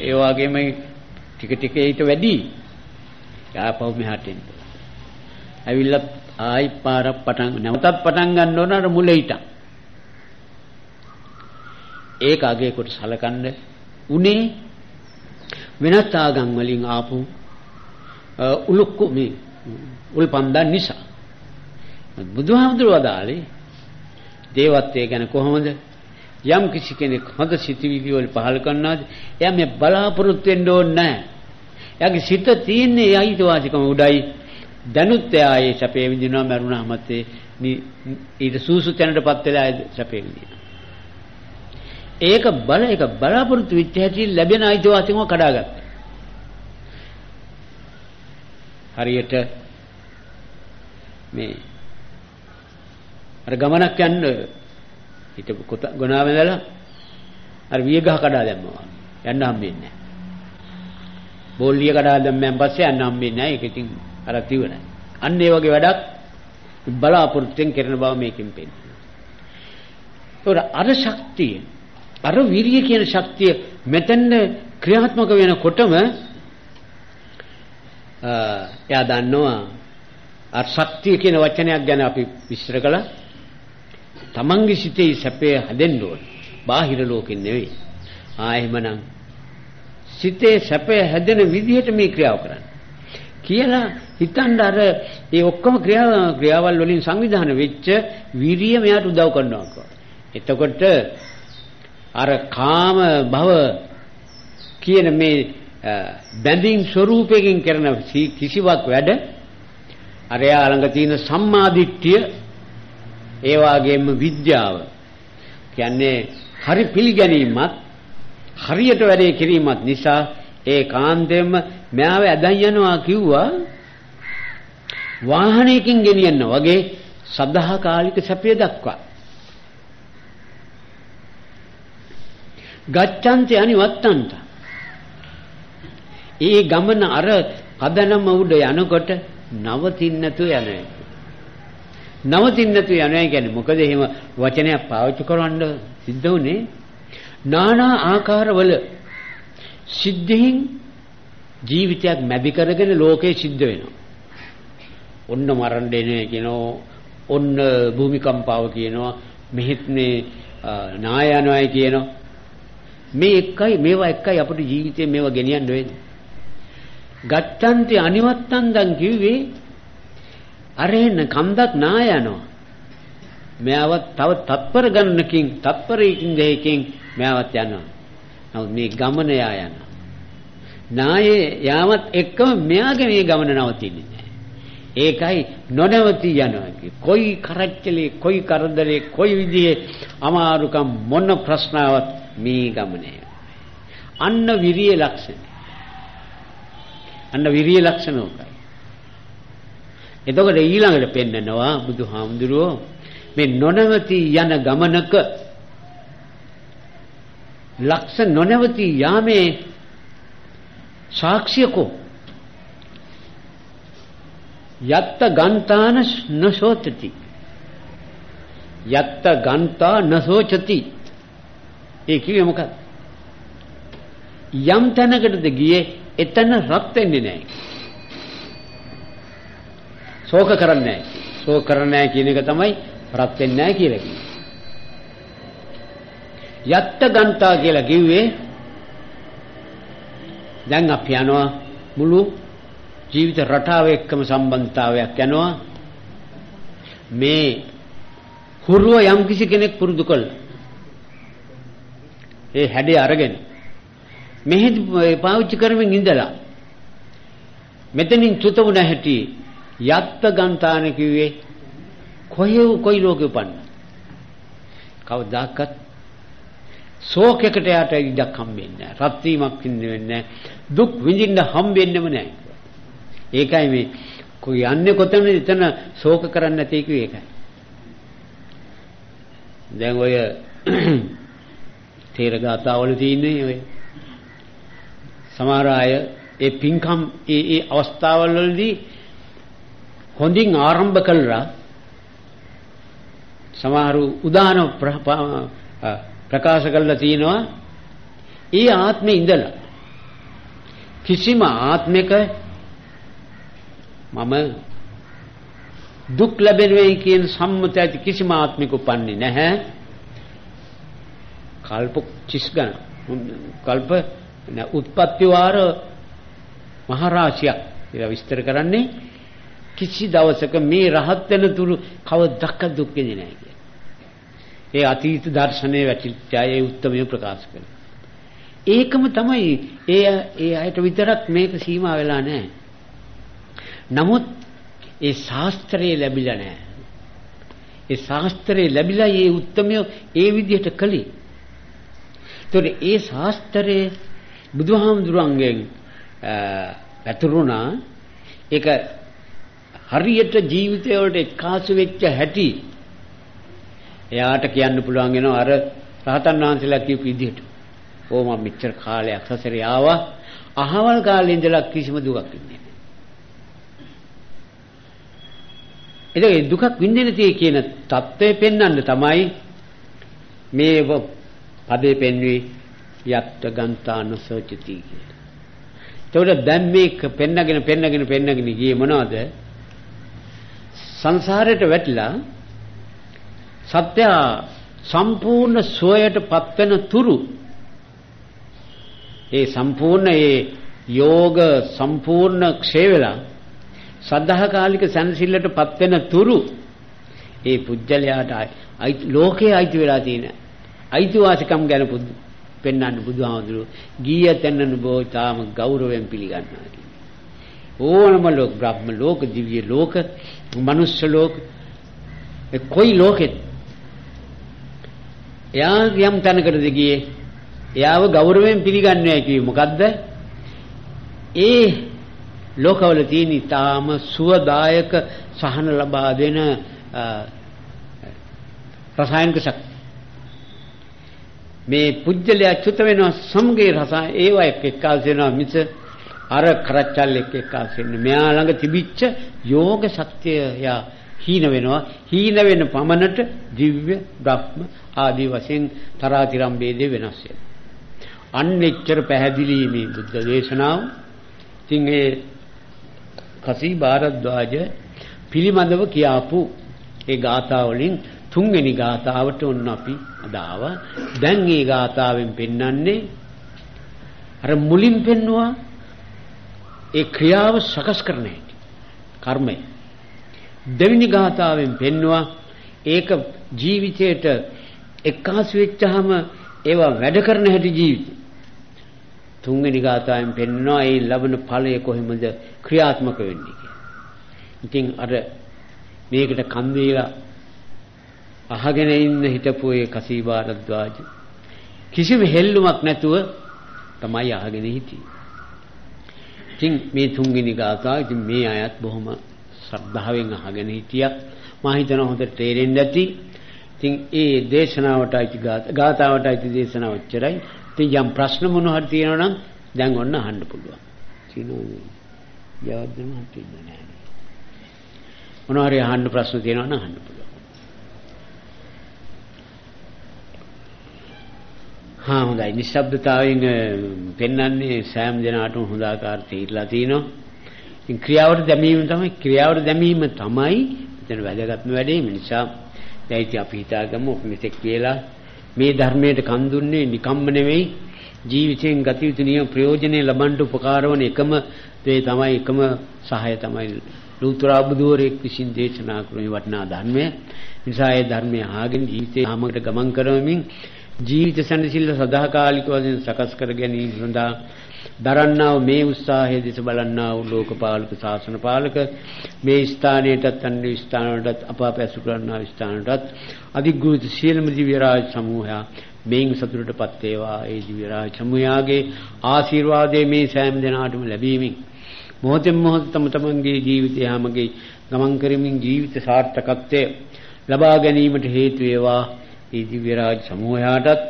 ඒ වගේම ටික ටික ඊට වැඩි. යාපහු මෙහාට එන්න. ඇවිල්ලා ආයි පාරක් නැවතත් පටන් ගන්න ඕන අර මුල ඊට. ඒක අගේ කොට සලකන්න උනේ වෙනත් ආගම් වලින් ආපු උලුක්කු මේ උල්පන්දන් නිසා. බුදුහාමුදුරුවෝ වදාළේ දේවත්වය ගැන කොහොමද? යම් කිසි කෙනෙක් හොඳ සිතිවිලි වල පහල කරනවාද එයා මේ බලාපොරොත්තු වෙන්න ඕනේ නැහැ. එයාගේ සිත තියෙන්නේ අයිතිවාසිකම උඩයි. දැනුත් එයා සැපේ විඳිනවා මරුණාමත් ඊට සූසු තැනටපත් වෙලා සැපේ විඳිනවා. ඒක බලාපොරොත්තු වෙච්ච හැටි ලැබෙන අයිතිවාසිකම කඩාගත්තා. හරියට මේ අර ගමනක් යන්න හිටපු ගොනා වැඳලා අර විය ගහ කඩා දැම්මා. යන්න හම්බෙන්නේ නැහැ. බෝල්ලිය කඩා දැම්මෙන් පස්සේ යන්න හම්බෙන්නේ නැහැ. ඒක ඉතින් අර තියුණා. අන්න ඒ වගේ වැඩක් බලාපොරොත්තුෙන් කරන බව මේකෙන් පෙන්නනවා. ඒතොර අර ශක්තිය අර විරිය කියන ශක්තිය මෙතන ක්‍රියාත්මක වෙනකොටම එයා දන්නවා අර ශක්තිය කියන වචනයක් ගැන අපි විස්තර කළා. තමන්ගේ සිතේ සැපේ හැදෙන්න ඕන. බාහිර ලෝකෙන් නෙවෙයි. එහෙමනම් සිතේ සැපේ හැදෙන විදිහට මේ ක්‍රියාව කරන්න කියලා හිතන්න අර ඒ ඔක්කොම ක්‍රියාවල් වලින් සංවිධානය වෙච්ච විරිය මෙයාට උදව් කරනවා. එතකොට අර කාම භව කියන මේ බැඳීම් ස්වરૂපයෙන් කරන කිසිවක් වැඩ අර යා ළඟ තියෙන සම්මාදිට්ඨිය ඒ වගේම විද්‍යාව කියන්නේ හරි පිළිගැනීමත් හරියට වැඩේ කිරීමත් නිසා ඒ කාන්තෙම මෙයාව ඇදන් යනවා කිව්වා වාහනයකින් ගෙනියන්න වගේ සදාකාලික සැපය දක්වා. ගච්ඡන්ති අනිවත්තන්ත. ඒ ගමන අර පදනම උඩ යනකොට නවතින්න නැතුව යනවා. නවතින්න නැතුව යනවා කියන්නේ මොකද එහෙම වචනයක් පාවිච්චි කරවන්න සිද්ධ වුනේ? නානා ආකාරවල සිද්ධීන් ජීවිතයක් මැදි කරගෙන ලෝකේ සිද්ධ වෙනවා. ඔන්න මරණ දෙන්නේ කියනවා, ඔන්න භූමිකම්පාව කියනවා, මෙහෙත් මේ නායනවයි කියනවා. මේවා එකයි අපේ ජීවිතේ මේවා ගෙනියන්න වෙන්නේ. ගත්තන්ති අනිවත්තන්දන් කිව්වේ අරෙන්න කන්දක් නායනවා. මෙයාවත් තව තත්පර ගණනකින් තත්පරයකින් දෙකකින් මෙයාවත් යනවා. නමුත් මේ ගමන යනවා. නායේ යාමත් එක්කම මෙයාගේ මේ ගමන නවතින්නේ නැහැ. ඒකයි නොනවති යනවා කිය. කොයි කරච්චලේ, කොයි කරදරේ, කොයි විදිහේ අමාරුකම් මොන ප්‍රශ්නාවක් මේ ගමනේ. අන්න විරිය ලක්ෂණ. අන්න විරිය ලක්ෂණ උකයි. එතකොට ඊළඟට පෙන්නනවා බුදුහාමුදුරුවෝ මේ නොනවති යන ගමනක ලක්ෂ නොනවති යාමේ සාක්ෂියකෝ යත්ත ගන්තාන නසෝතති යත්ත ගන්තා නසෝචති. ඒ කිව්වේ මොකක්ද? යම් තැනකටද ගියේ එතන රත් වෙන්නේ නැහැ. ශෝක කරන්නේ නැහැ. ශෝක කරන්නේ නැහැ කියන එක තමයි රත් වෙන්නේ නැහැ කියලා කියන්නේ. යත්ත ගන්තා කියලා කිව්වේ දැන් අපි යනවා මුළු ජීවිත රටාව එක්කම සම්බන්ධතාවයක් යනවා. මේ හුරුව යම් කිසි කෙනෙක් පුරුදු කළා. ඒ හැඩය අරගෙන මෙහෙදි පාවිච්චි කරමින් ඉඳලා මෙතනින් චුත වුණ හැටි යත්ත ගන්තාන කිව්වේ කොයි ලෝකෙ උපන්න කවදාකත් ශෝකයකට යට ඉඩක් හම්බෙන්නේ නැහැ. රත් වීමක් වෙන්නේ නැහැ. දුක් විඳින්න හම්බෙන්නෙම නැහැ. ඒකයි මේ කොයි යන්නේ කොතනද එතන ශෝක කරන්නේ නැති කිව්වේ ඒකයි. දැන් ඔය තේර ගාතාවල තියෙන්නේ ඔය සමහර අය ඒ පින්කම් ඒ අවස්ථාවල වලදී හොඳින් ආරම්භ කළා. සමහරු උදාන ප්‍රකාශ කළා තියෙනවා. ඒ ආත්මේ ඉඳලා කිසිම ආත්මික මම දුක් ලැබෙන්නේ කියන සම්මත ඇති කිසිම ආත්මික උපන්නේ නැහැ. කල්ප 30 ගණන් කල්ප උත්පත්ති වාර මහරාශියක් කියලා විස්තර කරන්නේ කිසි දවසක මේ රහත් වෙන තුරු කවදාක දුක් වෙන්නේ නැහැ කියලා. ඒ අතීත දර්ශනයේ වැටිච්ච අය උත්තමය ප්‍රකාශ කළා. ඒකම තමයි ඒ අයට විතරක් මේක සීමා වෙලා නැහැ. නමුත් ඒ ශාස්ත්‍රයේ ලැබිලා නැහැ. ඒ ශාස්ත්‍රයේ ලැබිලා ඒ උත්තමය ඒ විදිහට කළේ. ඒතකොට ඒ ශාස්ත්‍රයේ බුදුහාමුදුරන්ගෙන් පැතුරුණා. ඒක හරියට ජීවිතය වලට එක්කාසු වෙච්ච හැටි එයාට කියන්න පුළුවන් වෙනවා අර රහතන් වහන්සේලා කියපු විදිහට. ඕ මම මෙච්චර කාලයක් සසරේ ආවා. අහවල් කාලේ ඉඳලා කිසිම දුකක් ඉන්නේ නැහැ. ඒ දුකක් විඳින්න tie කියන தත්ත්වය පෙන්වන්න තමයි මේ පදේ පෙන්වී යත්ත ගන්තාන සෝචති කියලා. ඒතකොට දැන් මේක පෙන්නගෙන ගියේ මොනවද? සංසාරයට වැටිලා සත්‍ය සම්පූර්ණ සෝයටපත් වෙන තුරු ඒ සම්පූර්ණ ඒ යෝග සම්පූර්ණ ක්ෂය වෙලා සද්ධාකාලික සංසිල්ලටපත් වෙන තුරු ඒ පුජ්‍යලයාට ලෝකයේ අයිති වෙලා තියෙන අයිතිවාසිකම් ගැන පෙන්වන්න බුදුහාමුදුරුවෝ ගීය තැන්නු බොතාම ගෞරවයෙන් පිළිගන්නවා කියන්නේ. ඕනම ලෝක බ්‍රහ්ම ලෝක දිව්‍ය ලෝක මනුෂ්‍ය ලෝක කොයි ලෝකෙත් එයා යම් තැනකටද ගියේ එයාව ගෞරවයෙන් පිළිගන්නේ කිව්වේ මොකද්ද? ඒ ලෝකවල තියෙන ඊටාම සුවදායක සහන ලබා දෙන රසායනික ශක්තිය මේ පුජ්‍යලයා චුත වෙනවා සමගේ රසාය ඒවා එක්කාසු වෙනවා මිස අර කරච්චල් එක්කාසු වෙන්නේ මෙයා ළඟ තිබිච්ච යෝග ශක්තිය යා හීන වෙනවා. හීන වෙන පමණට දිව්‍ය බ්‍රහ්ම ආදී වශයෙන් තරාතිරම් ભેදේ වෙනස් වෙනවා. අන්න එච්චර පැහැදිලි මේ බුද්ධ දේශනාව. ඉතින් ඒ කසී භාරද්වාජ පිළිමඳව කියාපු ඒ ගාථා වලින් තුන්වෙනි ගාථාවට ඔන්න අපි අදාවා. දැන් මේ ගාථාවෙන් පෙන්වන්නේ අර මුලින් පෙන්නවා ඒ ක්‍රියාව සකස් කරන හැටි කර්මය. දෙවෙනි ගාථාවෙන් පෙන්නවා ඒක ජීවිතයට එක්කාසු වෙච්චාම ඒවා වැඩ කරන හැටි ජීවිතේ. තුන්වෙනි ගාථාවෙන් පෙන්නවා ඒ ලබන ඵලය කොහොමද ක්‍රියාත්මක වෙන්නේ කියලා. ඉතින් අර මේකට කන් දීලා අහගෙන ඉන්න හිටපු ඒ කසී භාරද්වාජ කිසිම හෙල්ලුමක් නැතුව තමයි අහගෙන හිටියේ. ඉතින් මේ තුන්වෙනි ගාථාව ඉතින් මේ අයත් බොහොම ශ්‍රද්ධාවෙන් අහගෙන හිටියා. මා හිතනවා හොඳට තේරෙන්නේ නැති. ඉතින් ඒ දේශනාවටයි ගාථාවටයි දේශනාව ඔච්චරයි. ඉතින් යම් ප්‍රශ්න මොන හරි තියෙනවා නම් දැන් ඔන්න අහන්න පුළුවන්. සිනෝනේ. ජවාබ් දෙන්න හිටින්නේ නැහැ. මොන හරි අහන්න ප්‍රශ්න තියෙනවා නම් අහන්න පුළුවන්. හා හොඳයි. නිශ්ශබ්දතාවයෙන් පෙන්වන්නේ සෑම දිනාටම හොඳ ආකාරයට තීරලා තිනවා. ඉතින් ක්‍රියාවට දැමීම තමයි එතන වැදගත්ම වැඩේ. ඒ නිසා දැන් අපි හිතාගමු මෙතෙක් කියලා මේ ධර්මයට කන් දුන්නේ නිකම්ම නෙවෙයි, ජීවිතයෙන් ගත යුතු නියම ප්‍රයෝජනෙ ලබන්න උපකාර වන එකම සහාය තමයි ලෝතර බුදුරෙක් විසින් දේශනා කරන වටිනා ධර්මය. නිසා ඒ ධර්මය ආගෙන ජීවිතේ ආමකට ගමන් කරමින් ජීවිත සැනසෙල්ල සදාකාලික වශයෙන් සකස් කර ගැනීම සඳහා දරන්නා වූ මේ උත්සාහයේ දෙස බලන්නා වූ ලෝකපාලක ශාසන පාලක මේ ස්ථානයටත් අන්‍ය ස්ථානවලටත් අප පැසු කරනා ස්ථානවලටත් අධිග්‍රහිත සියලුම දිව්‍ය රාජ සමූහයා මේන් සතුටටපත් වේවා. ඒ දිව්‍ය රාජ සමූහයාගේ ආශිර්වාදයේ මේ සෑම දිනාටම ලැබීමෙන් මොහොතෙන් මොහොත තමන්ගේ ජීවිතය හැමගේ ගමන් කරමින් ජීවිත සාර්ථකත්වය ලබා ගැනීමට හේතු වේවා. ඒ දිව්‍ය රාජ සමූහයාටත්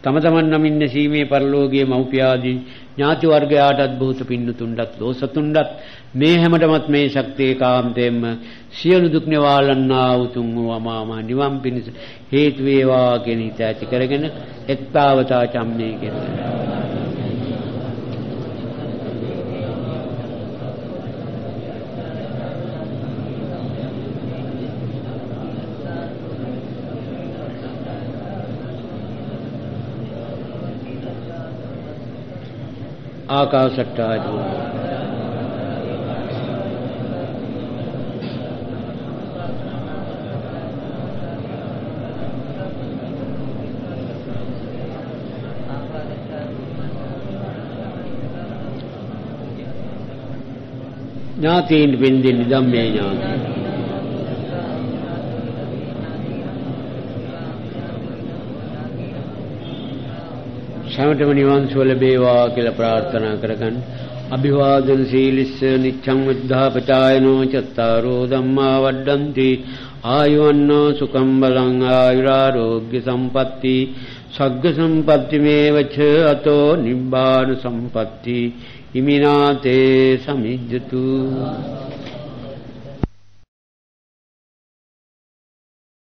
තම තමන් නමින් නැසීමේ පරලෝකීය මෞපියාදී ඥාති වර්ගයාටත් බොහෝත පින්නතුන්ටත් දෝසතුන්ටත් මේ හැමතෙමත් මේ ශක්තිය කාන්තෙන්ම සියලු දුක් නිවාලන්නා උතුම් වූ අමාමහ නිවන් පිණිස හේතු වේවා කියන හිත ඇති කරගෙන එක්තාවතා චම්මේ කියන ආකාශට්ටාදී ඥාතීන් බින්දින් ධම්මේ ඥාති සමතම නිවන් සුව ලැබේවා කියලා ප්‍රාර්ථනා කරගන්න. අභිවාදන සීලිස්ස නිච්ඡං වද්ධාපචායනෝ චත්තාරෝ ධම්මා වඩ්ඩන්ති ආයුවන්නෝ සුඛං බලං ආයුරාෝග්‍ය සම්පatti සග්ග සම්පatti මේවච අතෝ නිබ්බාන සම්පatti හිමිනාතේ සමිජ්ජතු.